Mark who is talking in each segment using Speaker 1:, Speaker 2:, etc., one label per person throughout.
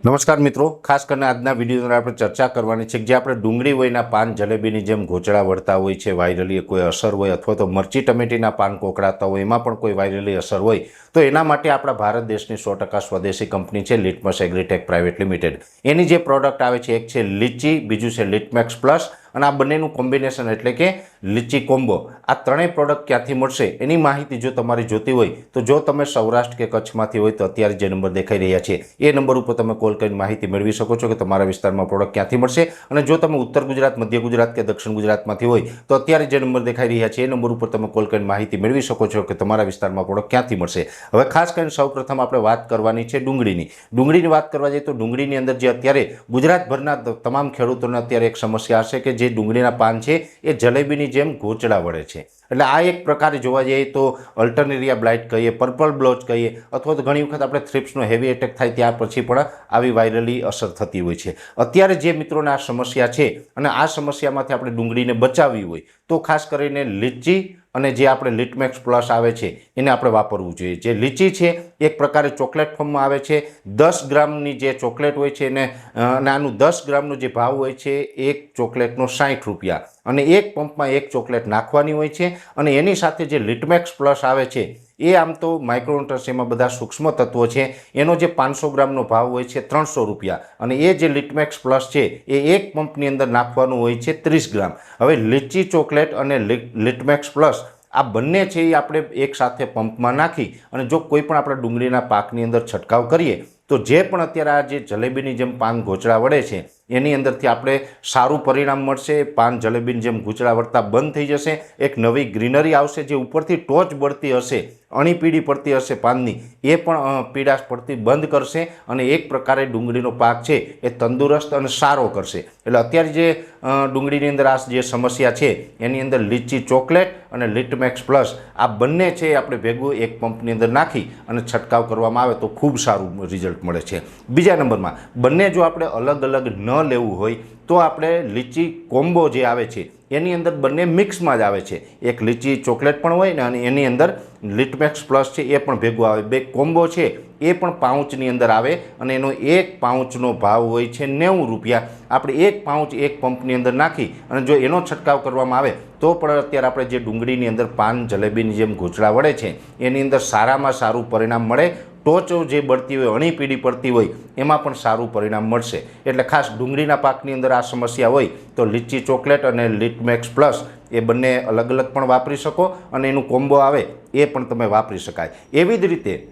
Speaker 1: નમસ્કાર મિત્રો, ખાસ કરીને આજના વિડીયો અંદર આપણે ચર્ચા કરવાની છે કે જે આપણે ડુંગળી હોયના પાન જલેબીની જેમ ઘોંચડા વળતા હોય છે, વાયરલી કોઈ અસર હોય, અથવા તો મરચી ટમેટીના પાન કોકડાતા હોય એમાં પણ કોઈ વાયરલી અસર હોય તો એના માટે આપણા ભારત દેશની 100% સ્વદેશી કંપની છે લિટમસ એગ્રીટેક પ્રાઇવેટ લિમિટેડ. એની જે પ્રોડક્ટ આવે છે, એક છે લીચી, બીજું છે લિટમેક્સ પ્લસ, અને આ બંનેનું કોમ્બિનેશન એટલે કે લીચી કોમ્બો. આ ત્રણેય પ્રોડક્ટ ક્યાંથી મળશે એની માહિતી જો તમારી જોતી હોય તો જો તમે સૌરાષ્ટ્ર કે કચ્છમાંથી હોય તો અત્યારે જે નંબર દેખાઈ રહ્યા છે એ નંબર ઉપર તમે કોલ કરીને માહિતી મેળવી શકો છો કે તમારા વિસ્તારમાં પ્રોડક્ટ ક્યાંથી મળશે. અને જો તમે ઉત્તર ગુજરાત, મધ્ય ગુજરાત કે દક્ષિણ ગુજરાતમાંથી હોય તો અત્યારે જે નંબર દેખાઈ રહ્યા છે એ નંબર ઉપર તમે કોલ કરીને માહિતી મેળવી શકો છો કે તમારા વિસ્તારમાં પ્રોડક્ટ ક્યાંથી મળશે. હવે ખાસ કરીને સૌપ્રથમ આપણે વાત કરવાની છે ડુંગળીની વાત કરવા જઈએ તો ડુંગળીની અંદર જે અત્યારે ગુજરાતભરના તમામ ખેડૂતોને અત્યારે એક સમસ્યા હશે કે જે ડુંગળીના પાન છે એ જલેબીની જેમ ઘોંચડા વળે છે. એટલે આ એક પ્રકારે જોવા જઈએ તો અલ્ટરનેરિયા બ્લાઇટ કહીએ, પર્પલ બ્લોચ કહીએ, અથવા તો ઘણી વખત આપણે થ્રિપ્સનો હેવી એટેક થાય ત્યાર પછી પણ આવી વાયરલી અસર થતી હોય છે. અત્યારે જે મિત્રોને આ સમસ્યા છે અને આ સમસ્યામાંથી આપણે ડુંગળીને બચાવવી હોય તો ખાસ કરીને લીચી અને જે આપણે લિટમેક્સ પ્લસ આવે છે એને આપણે વાપરવું જોઈએ. જે લીચી છે એક પ્રકારે ચોકલેટ ફોર્મમાં આવે છે. 10 ગ્રામની જે ચોકલેટ હોય છે એને આનું 10 ગ્રામનો જે ભાવ હોય છે એક ચોકલેટનો 60 રૂપિયા, અને એક પંપમાં એક ચોકલેટ નાખવાની હોય છે. અને એની સાથે જે લિટમેક્સ પ્લસ આવે છે એ આમ તો માઇક્રોન્યુટ્રન્સ એમાં બધા સૂક્ષ્મ તત્વો છે, એનો જે 500 ગ્રામનો ભાવ હોય છે 300 રૂપિયા, અને એ જે લિટમેક્સ પ્લસ છે એ એક પંપની અંદર નાખવાનું હોય છે 30 ગ્રામ. હવે લીચી ચોકલેટ અને લિટમેક્સ પ્લસ આ બંને છે એ આપણે એક સાથે પંપમાં નાખી અને જો કોઈ પણ આપણે ડુંગળીના પાકની અંદર છંટકાવ કરીએ તો જે પણ અત્યારે આ જે જલેબીની જેમ પાન ઘોંચડા વળે છે એની અંદરથી આપણે સારું પરિણામ મળશે. પાન જલેબીની જેમ ઘૂંચડા વળતા બંધ થઈ જશે, એક નવી ગ્રીનરી આવશે. જે ઉપરથી ટોચ બળતી હશે, અણી પીળી પડતી હશે પાનની, એ પણ પીળાશ પડતી બંધ કરશે અને એક પ્રકારે ડુંગળીનો પાક છે એ તંદુરસ્ત અને સારો કરશે. એટલે અત્યારે જે ડુંગળીની અંદર આ જે સમસ્યા છે એની અંદર લીચી ચોકલેટ અને લિટમેક્સ પ્લસ આ બંને છે આપણે ભેગું એક પંપની અંદર નાખી અને છંટકાવ કરવામાં આવે તો ખૂબ સારું રિઝલ્ટ મળે છે. બીજા નંબરમાં બંને જો આપણે અલગ અલગ ન લેવું હોય તો આપણે લીચી કોમ્બો જે આવે છે એની અંદર બંને મિક્સમાં જ આવે છે. એક લીચી ચોકલેટ પણ હોય ને અને એની અંદર લિટમેક્સ પ્લસ છે એ પણ ભેગું આવે. બે કોમ્બો છે એ પણ પાઉચની અંદર આવે અને એનો એક પાઉચનો ભાવ હોય છે 90 રૂપિયા. આપણે એક પાઉચ એક પંપની અંદર નાખી અને જો એનો છંટકાવ કરવામાં આવે તો પણ અત્યારે આપણે જે ડુંગળીની અંદર પાન જલેબીની જેમ ઘૂંચડા વળે છે એની અંદર સારામાં સારું પરિણામ મળે. ટોચો જે બળતી હોય, અણી પીળી પડતી હોય એમાં પણ સારું પરિણામ મળશે. એટલે ખાસ ડુંગળીના પાકની અંદર આ સમસ્યા હોય તો લીચી ચોકલેટ અને લિટમેક્સ પ્લસ એ બંને અલગ અલગ પણ વાપરી શકો અને એનું કોમ્બો આવે એ પણ તમે વાપરી શકાય. એવી જ રીતે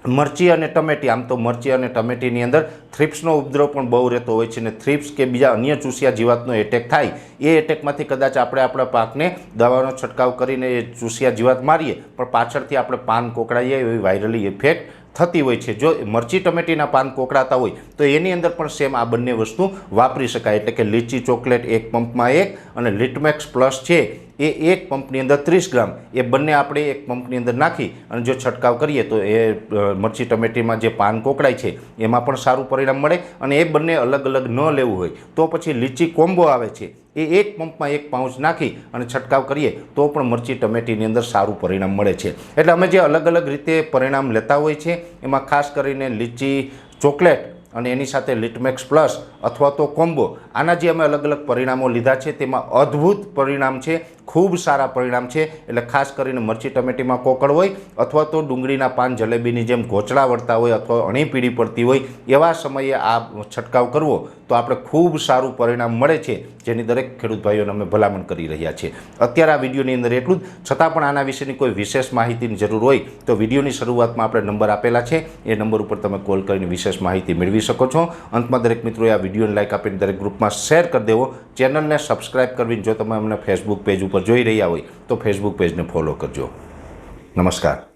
Speaker 1: મરચી અને ટમેટી, આમ તો મરચી અને ટમેટીની અંદર થ્રિપ્સનો ઉપદ્રવ પણ બહુ રહેતો હોય છે અને થ્રિપ્સ કે બીજા અન્ય ચૂસિયા જીવાતનો એટેક થાય એ એટેકમાંથી કદાચ આપણે આપણા પાકને દવાનો છંટકાવ કરીને એ ચૂસિયા જીવાત મારીએ પણ પાછળથી આપણે પાન કોકડાઈએ એવી વાયરલી ઇફેક્ટ થતી હોય છે. જો મરચી ટમેટીના પાન કોકડાતા હોય તો એની અંદર પણ સેમ આ બંને વસ્તુ વાપરી શકાય. એટલે કે લીચી ચોકલેટ એક પંપમાં એક અને લિટમેક્સ પ્લસ છે એ એક પંપની અંદર 30 ગ્રામ, એ બંને આપણે એક પંપની અંદર નાખી અને જો છંટકાવ કરીએ તો એ મરચી ટમેટીમાં જે પાન કોકડાય છે એમાં પણ સારું પરિણામ મળે. અને એ બંને અલગ અલગ ન લેવું હોય તો પછી લીચી કોમ્બો આવે છે એ એક પંપમાં એક પાઉચ નાખી અને છંટકાવ કરીએ તો પણ મરચી ટમેટીની અંદર સારું પરિણામ મળે છે. એટલે અમે જે અલગ અલગ રીતે પરિણામ લેતા હોય છે એમાં ખાસ કરીને લીચી ચોકલેટ અને એની સાથે લિટમેક્સ પ્લસ અથવા તો કોમ્બો, આના જે અમે અલગ અલગ પરિણામો લીધા છે તેમાં અદ્ભુત પરિણામ છે, ખૂબ સારા પરિણામ છે. એટલે ખાસ કરીને મરચી ટમેટીમાં કોકળ હોય અથવા તો ડુંગળીના પાન જલેબીની જેમ ઘોંચડા વળતા હોય અથવા અણી પીળી પડતી હોય એવા સમયે આ છંટકાવ કરવો તો આપણે ખૂબ સારું પરિણામ મળે છે, જેની દરેક ખેડૂત ભાઈઓને અમે ભલામણ કરી રહ્યા છીએ. અત્યારે આ વિડીયોની અંદર એટલું જ, છતાં પણ આના વિશેની કોઈ વિશેષ માહિતીની જરૂર હોય તો વિડીયોની શરૂઆતમાં આપણે નંબર આપેલા છે એ નંબર ઉપર તમે કોલ કરીને વિશેષ માહિતી મેળવી શકો છો. અંતમાં દરેક મિત્રોએ આ વિડીયોને લાઇક આપીને દરેક ગ્રુપમાં શેર કરી દેવો. ચેનલને સબસ્ક્રાઇબ કરવી, જો તમે અમને ફેસબુક પેજ ઉપર જોઈ રહ્યા હોય તો ફેસબુક પેજને ફોલો કરજો. નમસ્કાર.